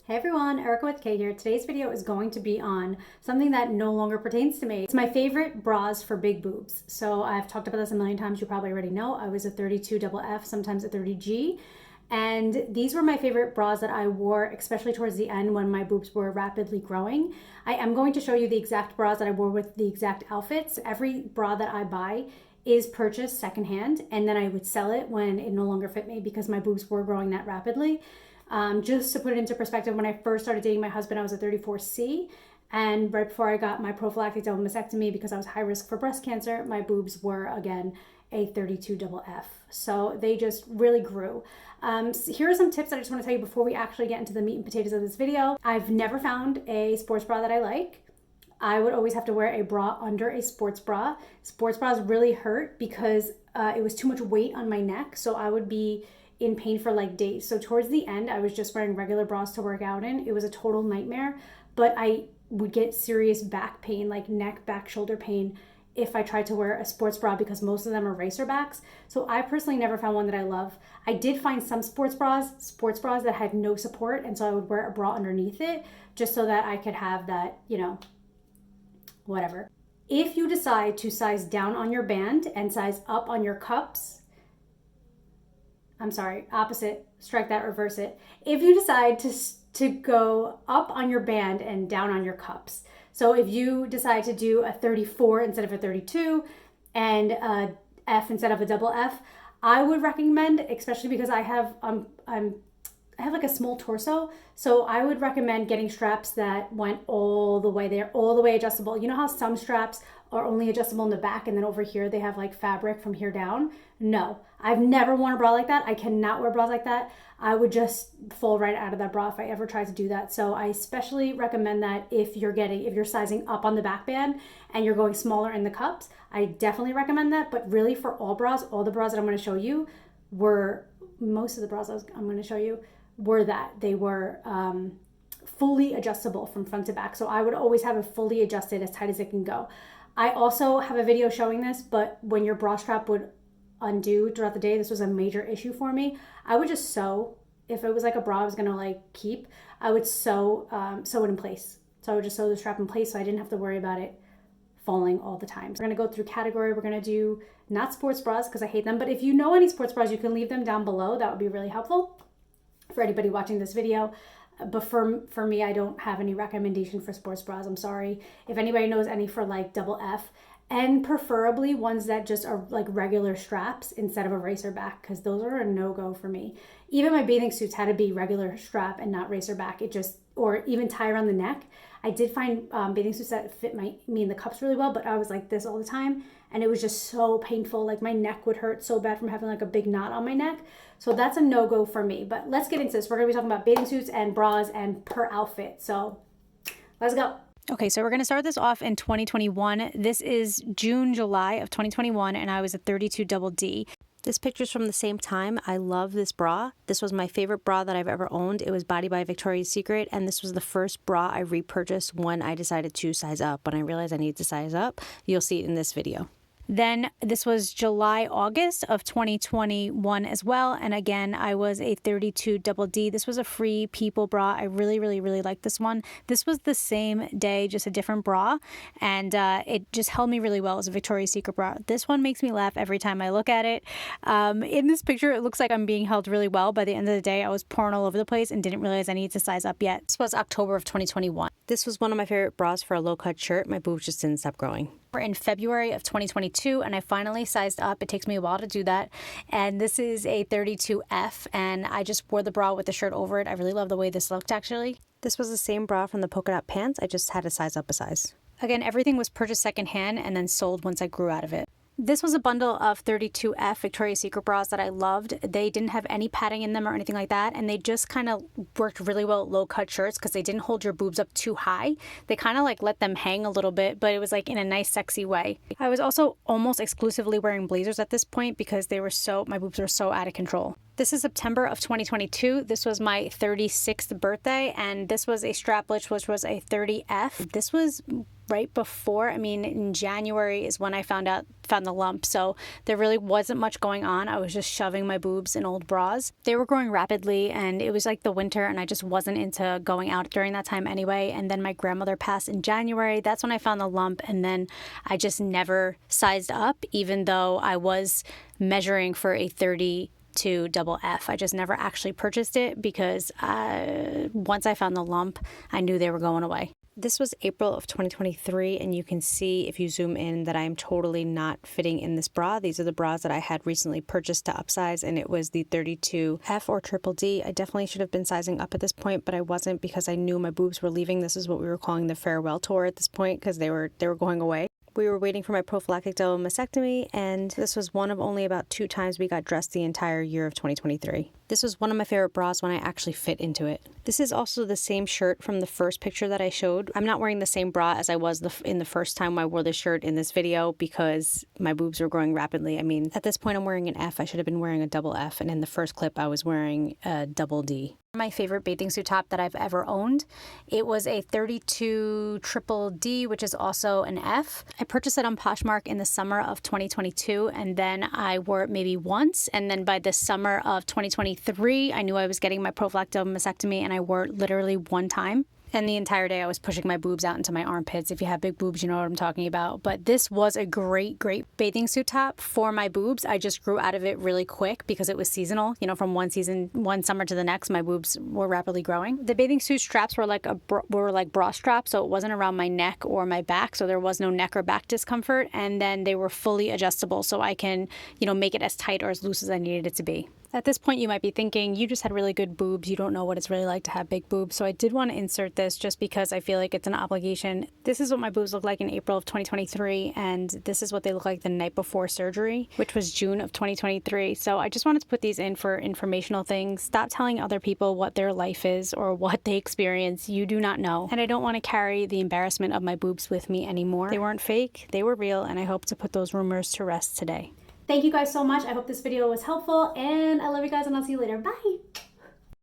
Hey everyone, Erica with K here. Today's video is going to be on something that no longer pertains to me. It's my favorite bras for big boobs. So I've talked about this a million times. You probably already know. I was a 32FF, sometimes a 30G. And these were my favorite bras that I wore, especially towards the end when my boobs were rapidly growing. I am going to show you the exact bras that I wore with the exact outfits. Every bra that I buy is purchased secondhand, and then I would sell it when it no longer fit me because my boobs were growing that rapidly. Just to put it into perspective, when I first started dating my husband, I was a 34C. And right before I got my prophylactic double mastectomy because I was high risk for breast cancer, my boobs were, again, a 32FF. So they just really grew. So here are some tips that I just want to tell you before we actually get into the meat and potatoes of this video. I've never found a sports bra that I like. I would always have to wear a bra under a sports bra. Sports bras really hurt because it was too much weight on my neck. So I would be in pain for like days. So towards the end, I was just wearing regular bras to work out in. It was a total nightmare, but I would get serious back pain, like neck, back, shoulder pain if I tried to wear a sports bra because most of them are racer backs. So I personally never found one that I love. I did find some sports bras that had no support. And so I would wear a bra underneath it just so that I could have that, whatever. If you decide to size down on your band and size up on your cups, I'm sorry, opposite, strike that, reverse it. If you decide to go up on your band and down on your cups. So if you decide to do a 34 instead of a 32 and a F instead of a double F, I would recommend, especially because I have like a small torso, so I would recommend getting straps that went all the way there, all the way adjustable. You know how some straps are only adjustable in the back and then over here they have like fabric from here down? No, I've never worn a bra like that. I cannot wear bras like that. I would just fall right out of that bra if I ever tried to do that. So I especially recommend that if you're sizing up on the back band and you're going smaller in the cups, I definitely recommend that. But really for all bras, all the bras that I'm going to show you most of the bras I'm going to show you were that they were fully adjustable from front to back. So I would always have it fully adjusted as tight as it can go. I also have a video showing this, but when your bra strap would undo throughout the day, this was a major issue for me. I would just sew. If it was like a bra I was gonna like keep, I would sew it in place. So I would just sew the strap in place so I didn't have to worry about it falling all the time. So we're gonna go through category. We're gonna do not sports bras because I hate them, but if you know any sports bras, you can leave them down below. That would be really helpful for anybody watching this video. But for me, I don't have any recommendation for sports bras. I'm sorry. If anybody knows any for like double F, and preferably ones that just are like regular straps instead of a racer back, because those are a no-go for me. Even my bathing suits had to be regular strap and not racer back. Or even tie around the neck. I did find bathing suits that fit me in the cups really well, but I was like this all the time. And it was just so painful. Like my neck would hurt so bad from having like a big knot on my neck. So that's a no-go for me. But let's get into this. We're gonna be talking about bathing suits and bras and per outfit. So let's go. Okay, so we're going to start this off in 2021. This is June, July of 2021, and I was a 32 double D. This picture's from the same time. I love this bra. This was my favorite bra that I've ever owned. It was Body by Victoria's Secret, and this was the first bra I repurchased when I decided to size up. When I realized I needed to size up, you'll see it in this video. Then this was July, August of 2021 as well. And again, I was a 32 double D. This was a Free People bra. I really, really, really liked this one. This was the same day, just a different bra. And it just held me really well. It was a Victoria's Secret bra. This one makes me laugh every time I look at it. In this picture, it looks like I'm being held really well. By the end of the day, I was pouring all over the place and didn't realize I needed to size up yet. This was October of 2021. This was one of my favorite bras for a low-cut shirt. My boobs just didn't stop growing. We're in February of 2022 and I finally sized up. It takes me a while to do that. And this is a 32F and I just wore the bra with the shirt over it. I really love the way this looked actually. This was the same bra from the polka dot pants. I just had to size up a size. Again, everything was purchased secondhand and then sold once I grew out of it. This was a bundle of 32F Victoria's Secret bras that I loved. They didn't have any padding in them or anything like that. And they just kind of worked really well at low-cut shirts because they didn't hold your boobs up too high. They kind of like let them hang a little bit, but it was like in a nice, sexy way. I was also almost exclusively wearing blazers at this point because my boobs were so out of control. This is September of 2022. This was my 36th birthday, and this was a strapless, which was a 30F. This was right before, in January is when I found the lump, so there really wasn't much going on. I was just shoving my boobs in old bras. They were growing rapidly, and it was like the winter, and I just wasn't into going out during that time anyway. And then my grandmother passed in January. That's when I found the lump, and then I just never sized up, even though I was measuring for a 32 double F. I just never actually purchased it because once I found the lump, I knew they were going away. This was April of 2023, and you can see if you zoom in that I am totally not fitting in this bra. These are the bras that I had recently purchased to upsize, and it was the 32F or triple D. I definitely should have been sizing up at this point, but I wasn't because I knew my boobs were leaving. This is what we were calling the farewell tour at this point because they were going away. We were waiting for my prophylactic double mastectomy, and this was one of only about 2 times we got dressed the entire year of 2023. This was one of my favorite bras when I actually fit into it. This is also the same shirt from the first picture that I showed. I'm not wearing the same bra as I was in the first time I wore this shirt in this video because my boobs were growing rapidly. At this point I'm wearing an F. I should have been wearing a double F, and in the first clip I was wearing a double D. My favorite bathing suit top that I've ever owned. It was a 32 triple D, which is also an F. I purchased it on Poshmark in the summer of 2022, and then I wore it maybe once, and then by the summer of 2023, I knew I was getting my prophylactic mastectomy, and I wore it literally one time. And the entire day I was pushing my boobs out into my armpits. If you have big boobs, you know what I'm talking about. But this was a great bathing suit top for my boobs. I just grew out of it really quick because it was seasonal. From one summer to the next, my boobs were rapidly growing. The bathing suit straps were like bra straps, so it wasn't around my neck or my back, so there was no neck or back discomfort. And then they were fully adjustable, so I can, make it as tight or as loose as I needed it to be. At this point, you might be thinking, you just had really good boobs. You don't know what it's really like to have big boobs. So I did want to insert this just because I feel like it's an obligation. This is what my boobs look like in April of 2023, and this is what they look like the night before surgery, which was June of 2023. So I just wanted to put these in for informational things. Stop telling other people what their life is or what they experience. You do not know. And I don't want to carry the embarrassment of my boobs with me anymore. They weren't fake, they were real, and I hope to put those rumors to rest today. Thank you guys so much. I hope this video was helpful, and I love you guys, and I'll see you later. Bye.